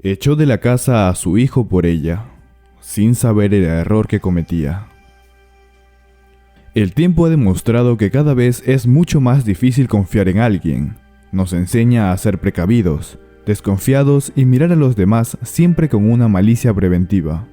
Echó de la casa a su hijo por ella, sin saber el error que cometía. El tiempo ha demostrado que cada vez es mucho más difícil confiar en alguien. Nos enseña a ser precavidos, desconfiados y mirar a los demás siempre con una malicia preventiva.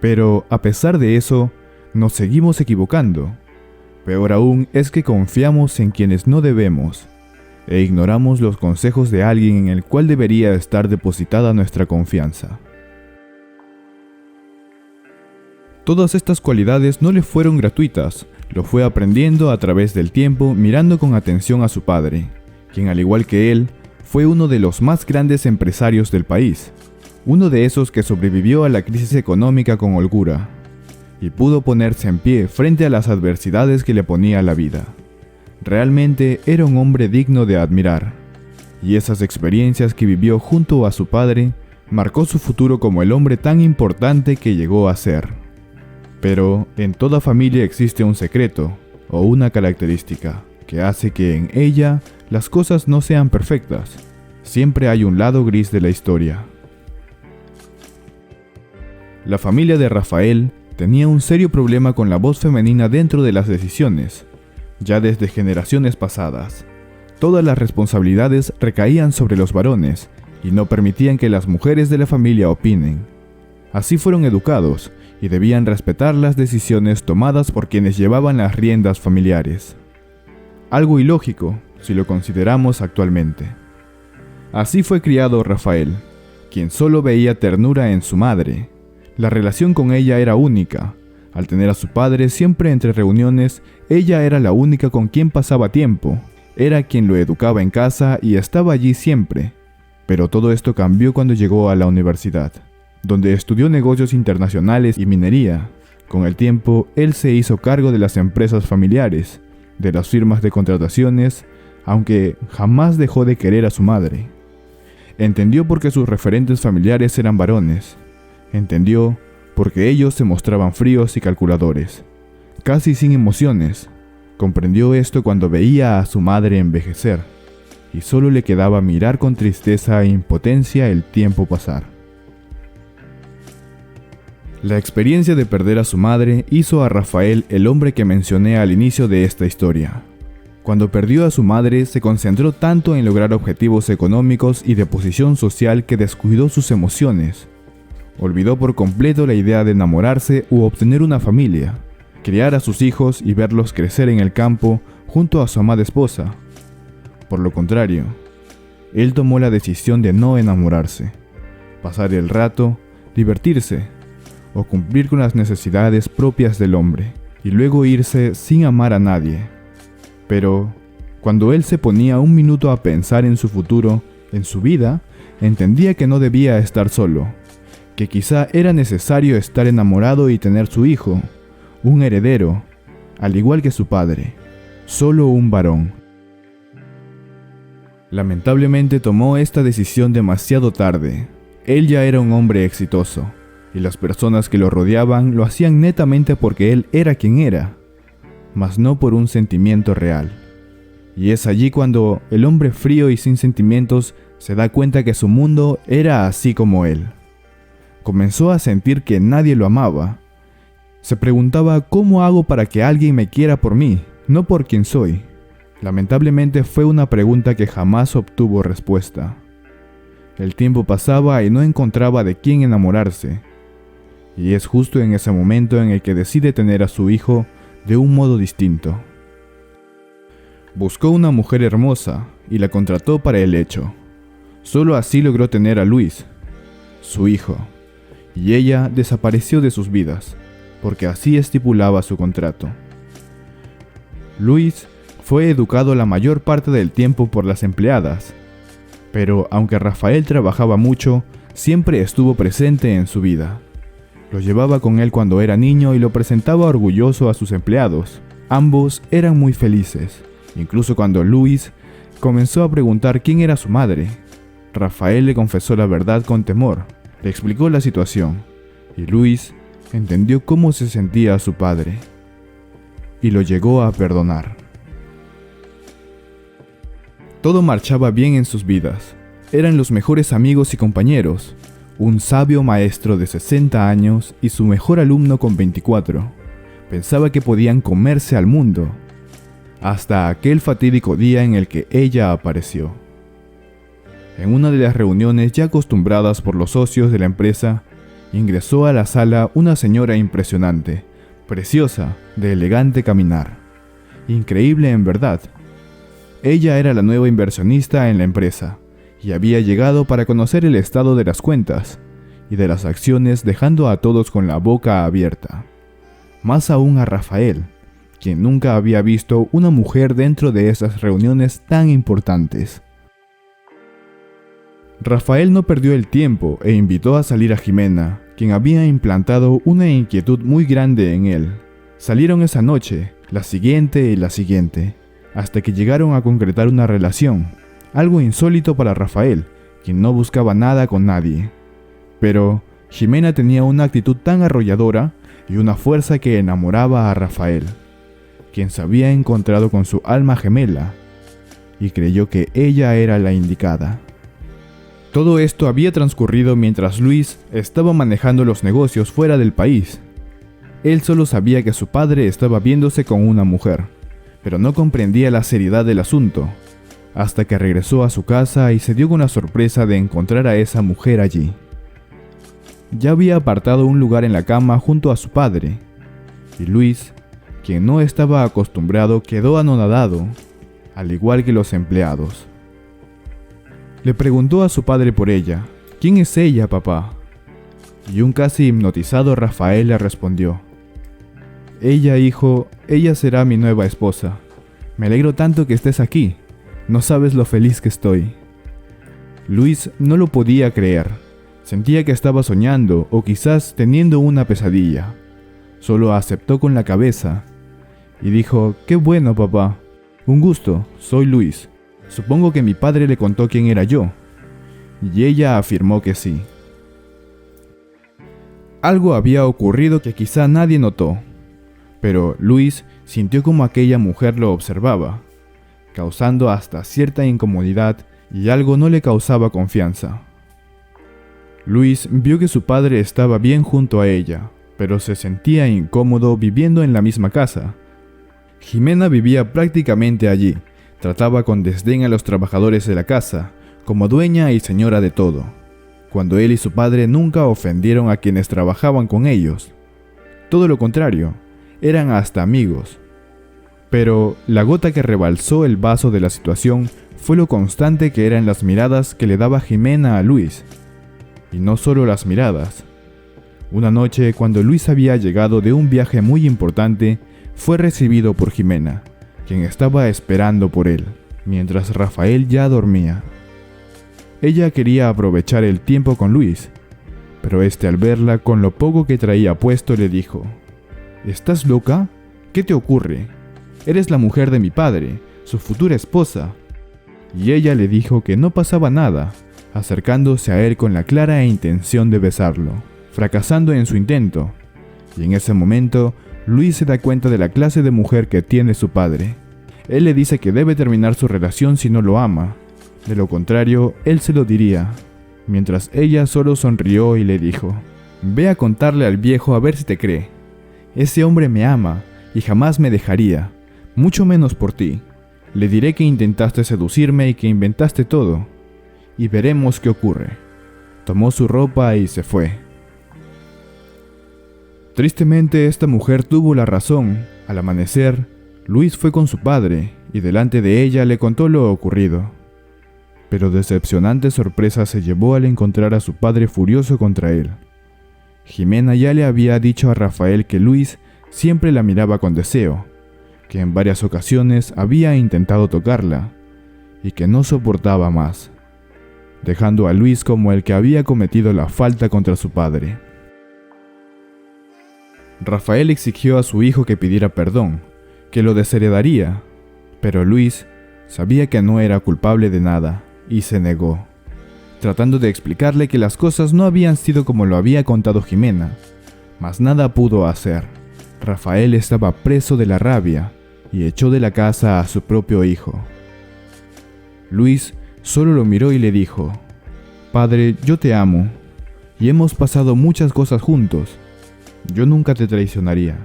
Pero, a pesar de eso, nos seguimos equivocando. Peor aún es que confiamos en quienes no debemos, e ignoramos los consejos de alguien en el cual debería estar depositada nuestra confianza. Todas estas cualidades no le fueron gratuitas, lo fue aprendiendo a través del tiempo mirando con atención a su padre, quien al igual que él, fue uno de los más grandes empresarios del país, uno de esos que sobrevivió a la crisis económica con holgura, y pudo ponerse en pie frente a las adversidades que le ponía la vida. Realmente era un hombre digno de admirar, y esas experiencias que vivió junto a su padre marcó su futuro como el hombre tan importante que llegó a ser. Pero en toda familia existe un secreto, o una característica, que hace que en ella las cosas no sean perfectas. Siempre hay un lado gris de la historia. La familia de Rafael tenía un serio problema con la voz femenina dentro de las decisiones. Ya desde generaciones pasadas, todas las responsabilidades recaían sobre los varones y no permitían que las mujeres de la familia opinen. Así fueron educados y debían respetar las decisiones tomadas por quienes llevaban las riendas familiares. Algo ilógico, si lo consideramos actualmente. Así fue criado Rafael, quien solo veía ternura en su madre. La relación con ella era única. Al tener a su padre siempre entre reuniones, ella era la única con quien pasaba tiempo. Era quien lo educaba en casa y estaba allí siempre. Pero todo esto cambió cuando llegó a la universidad, donde estudió negocios internacionales y minería. Con el tiempo, él se hizo cargo de las empresas familiares, de las firmas de contrataciones, aunque jamás dejó de querer a su madre. Entendió por qué sus referentes familiares eran varones. Entendió porque ellos se mostraban fríos y calculadores, casi sin emociones. Comprendió esto cuando veía a su madre envejecer, y solo le quedaba mirar con tristeza e impotencia el tiempo pasar. La experiencia de perder a su madre hizo a Rafael el hombre que mencioné al inicio de esta historia. Cuando perdió a su madre, se concentró tanto en lograr objetivos económicos y de posición social que descuidó sus emociones. Olvidó por completo la idea de enamorarse u obtener una familia, criar a sus hijos y verlos crecer en el campo junto a su amada esposa. Por lo contrario, él tomó la decisión de no enamorarse, pasar el rato, divertirse o cumplir con las necesidades propias del hombre, y luego irse sin amar a nadie. Pero, cuando él se ponía un minuto a pensar en su futuro, en su vida, entendía que no debía estar solo, que quizá era necesario estar enamorado y tener su hijo, un heredero, al igual que su padre, solo un varón. Lamentablemente tomó esta decisión demasiado tarde. Él ya era un hombre exitoso, y las personas que lo rodeaban lo hacían netamente porque él era quien era, mas no por un sentimiento real. Y es allí cuando el hombre frío y sin sentimientos se da cuenta que su mundo era así como él. Comenzó a sentir que nadie lo amaba. Se preguntaba ¿cómo hago para que alguien me quiera por mí, no por quien soy? Lamentablemente fue una pregunta que jamás obtuvo respuesta. El tiempo pasaba y no encontraba de quién enamorarse. Y es justo en ese momento en el que decide tener a su hijo de un modo distinto. Buscó una mujer hermosa y la contrató para el hecho. Solo así logró tener a Luis, su hijo, y ella desapareció de sus vidas, porque así estipulaba su contrato. Luis fue educado la mayor parte del tiempo por las empleadas, pero aunque Rafael trabajaba mucho, siempre estuvo presente en su vida. Lo llevaba con él cuando era niño y lo presentaba orgulloso a sus empleados. Ambos eran muy felices, incluso cuando Luis comenzó a preguntar quién era su madre. Rafael le confesó la verdad con temor, le explicó la situación, y Luis entendió cómo se sentía su padre, y lo llegó a perdonar. Todo marchaba bien en sus vidas. eran los mejores amigos y compañeros, un sabio maestro de 60 años y su mejor alumno con 24. Pensaba que podían comerse al mundo, hasta aquel fatídico día en el que ella apareció. En una de las reuniones ya acostumbradas por los socios de la empresa, ingresó a la sala una señora impresionante, preciosa, de elegante caminar. Increíble en verdad. Ella era la nueva inversionista en la empresa, y había llegado para conocer el estado de las cuentas y de las acciones, dejando a todos con la boca abierta. Más aún a Rafael, quien nunca había visto una mujer dentro de esas reuniones tan importantes. Rafael no perdió el tiempo e invitó a salir a Jimena, quien había implantado una inquietud muy grande en él. Salieron esa noche, la siguiente y la siguiente, hasta que llegaron a concretar una relación, algo insólito para Rafael, quien no buscaba nada con nadie. Pero Jimena tenía una actitud tan arrolladora y una fuerza que enamoraba a Rafael, quien se había encontrado con su alma gemela y creyó que ella era la indicada. Todo esto había transcurrido mientras Luis estaba manejando los negocios fuera del país. Él solo sabía que su padre estaba viéndose con una mujer, pero no comprendía la seriedad del asunto, hasta que regresó a su casa y se dio con la sorpresa de encontrar a esa mujer allí. Ya había apartado un lugar en la cama junto a su padre, y Luis, quien no estaba acostumbrado, quedó anonadado, al igual que los empleados. Le preguntó a su padre por ella. «¿Quién es ella, papá?». Y un casi hipnotizado Rafael le respondió: «Ella, hijo, ella será mi nueva esposa. Me alegro tanto que estés aquí. No sabes lo feliz que estoy». Luis no lo podía creer. Sentía que estaba soñando o quizás teniendo una pesadilla. Solo aceptó con la cabeza y dijo: «Qué bueno, papá. Un gusto, soy Luis. Supongo que mi padre le contó quién era yo». Y ella afirmó que sí. Algo había ocurrido que quizá nadie notó, pero Luis sintió como aquella mujer lo observaba, causando hasta cierta incomodidad, y algo no le causaba confianza. Luis vio que su padre estaba bien junto a ella, pero se sentía incómodo viviendo en la misma casa. Jimena vivía prácticamente allí, trataba con desdén a los trabajadores de la casa, como dueña y señora de todo, cuando él y su padre nunca ofendieron a quienes trabajaban con ellos. Todo lo contrario, eran hasta amigos. Pero la gota que rebalsó el vaso de la situación fue lo constante que eran las miradas que le daba Jimena a Luis. Y no solo las miradas. Una noche, cuando Luis había llegado de un viaje muy importante, fue recibido por Jimena, quien estaba esperando por él, mientras Rafael ya dormía. Ella quería aprovechar el tiempo con Luis, pero este, al verla con lo poco que traía puesto, le dijo: «¿Estás loca? ¿Qué te ocurre? Eres la mujer de mi padre, su futura esposa». Y ella le dijo que no pasaba nada, acercándose a él con la clara intención de besarlo, fracasando en su intento. Y en ese momento, Luis se da cuenta de la clase de mujer que tiene su padre. Él le dice que debe terminar su relación si no lo ama. De lo contrario, él se lo diría, mientras ella solo sonrió y le dijo: «Ve a contarle al viejo a ver si te cree. Ese hombre me ama y jamás me dejaría, mucho menos por ti. Le diré que intentaste seducirme y que inventaste todo, y veremos qué ocurre». Tomó su ropa y se fue. Tristemente, esta mujer tuvo la razón. Al amanecer, Luis fue con su padre y delante de ella le contó lo ocurrido. Pero decepcionante sorpresa se llevó al encontrar a su padre furioso contra él. Jimena ya le había dicho a Rafael que Luis siempre la miraba con deseo, que en varias ocasiones había intentado tocarla y que no soportaba más, dejando a Luis como el que había cometido la falta contra su padre. Rafael exigió a su hijo que pidiera perdón, que lo desheredaría, pero Luis sabía que no era culpable de nada y se negó, tratando de explicarle que las cosas no habían sido como lo había contado Jimena, mas nada pudo hacer. Rafael estaba preso de la rabia y echó de la casa a su propio hijo. Luis solo lo miró y le dijo: Padre, yo te amo, y hemos pasado muchas cosas juntos. Yo nunca te traicionaría.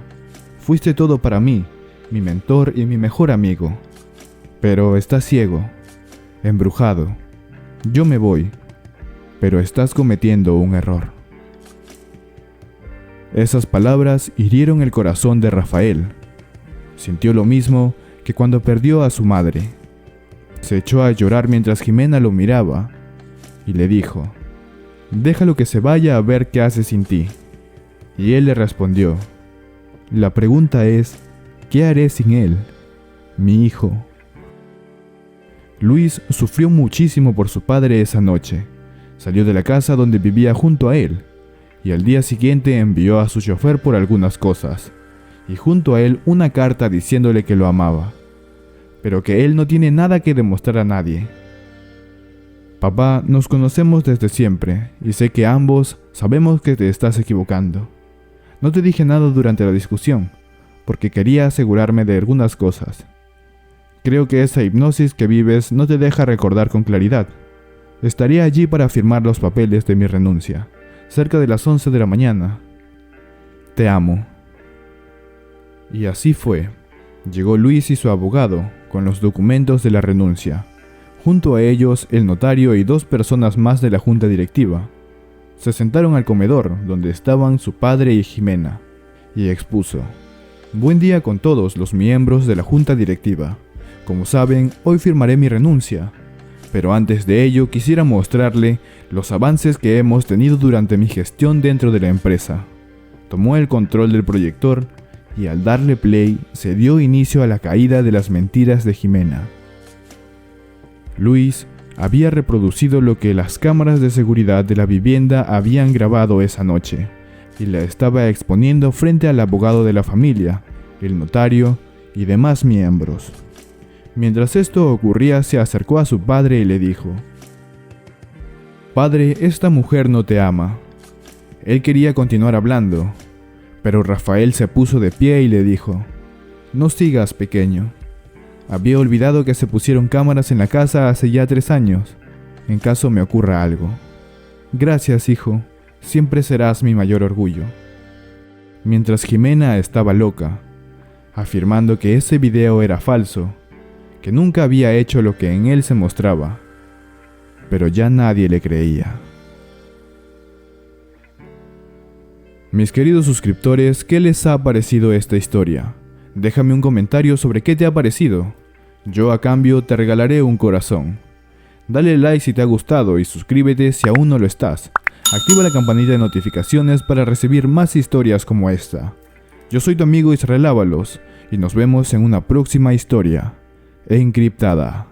Fuiste todo para mí, mi mentor y mi mejor amigo. Pero estás ciego, embrujado. Yo me voy, pero estás cometiendo un error. Esas palabras hirieron el corazón de Rafael. Sintió lo mismo que cuando perdió a su madre. Se echó a llorar mientras Jimena lo miraba y le dijo: «Déjalo que se vaya a ver qué hace sin ti». Y él le respondió: «La pregunta es, ¿qué haré sin él, mi hijo?». Luis sufrió muchísimo por su padre esa noche. Salió de la casa donde vivía junto a él, y al día siguiente envió a su chofer por algunas cosas, y junto a él una carta diciéndole que lo amaba, pero que él no tiene nada que demostrar a nadie. «Papá, nos conocemos desde siempre, y sé que ambos sabemos que te estás equivocando. No te dije nada durante la discusión, porque quería asegurarme de algunas cosas. Creo que esa hipnosis que vives no te deja recordar con claridad. Estaré allí para firmar los papeles de mi renuncia, cerca de las 11 de la mañana. Te amo». Y así fue. Llegó Luis y su abogado, con los documentos de la renuncia. Junto a ellos, el notario y 2 personas más de la junta directiva. Se sentaron al comedor, donde estaban su padre y Jimena, y expuso: «Buen día con todos los miembros de la junta directiva. Como saben, hoy firmaré mi renuncia. Pero antes de ello quisiera mostrarle los avances que hemos tenido durante mi gestión dentro de la empresa». Tomó el control del proyector y al darle play se dio inicio a la caída de las mentiras de Jimena. Luis había reproducido lo que las cámaras de seguridad de la vivienda habían grabado esa noche y la estaba exponiendo frente al abogado de la familia, el notario y demás miembros. Mientras esto ocurría, se acercó a su padre y le dijo: «Padre, esta mujer no te ama». Él quería continuar hablando, pero Rafael se puso de pie y le dijo: «No sigas, pequeño. Había olvidado que se pusieron cámaras en la casa hace ya 3 años, en caso me ocurra algo. Gracias, hijo. Siempre serás mi mayor orgullo». Mientras Jimena estaba loca, afirmando que ese video era falso, que nunca había hecho lo que en él se mostraba, pero ya nadie le creía. Mis queridos suscriptores, ¿qué les ha parecido esta historia? Déjame un comentario sobre qué te ha parecido. Yo a cambio te regalaré un corazón. Dale like si te ha gustado y suscríbete si aún no lo estás. Activa la campanita de notificaciones para recibir más historias como esta. Yo soy tu amigo Israel Ábalos y nos vemos en una próxima historia encriptada.